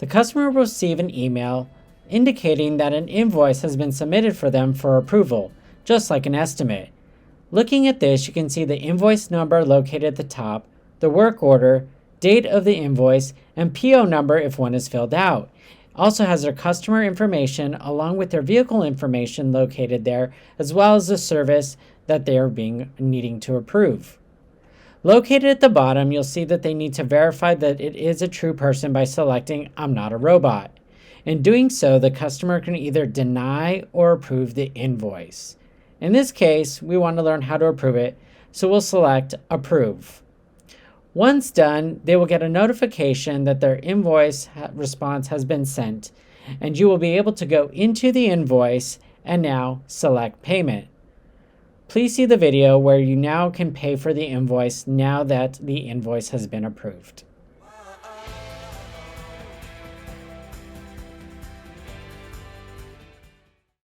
The customer will receive an email indicating that an invoice has been submitted for them for approval, just like an estimate. Looking at this, you can see the invoice number located at the top, the work order, date of the invoice, and PO number if one is filled out. It also has their customer information along with their vehicle information located there, as well as the service that they are needing to approve. Located at the bottom, you'll see that they need to verify that it is a true person by selecting I'm not a robot. In doing so, the customer can either deny or approve the invoice. In this case, we want to learn how to approve it, so we'll select Approve. Once done, they will get a notification that their invoice response has been sent, and you will be able to go into the invoice and now select Payment. Please see the video where you now can pay for the invoice now that the invoice has been approved.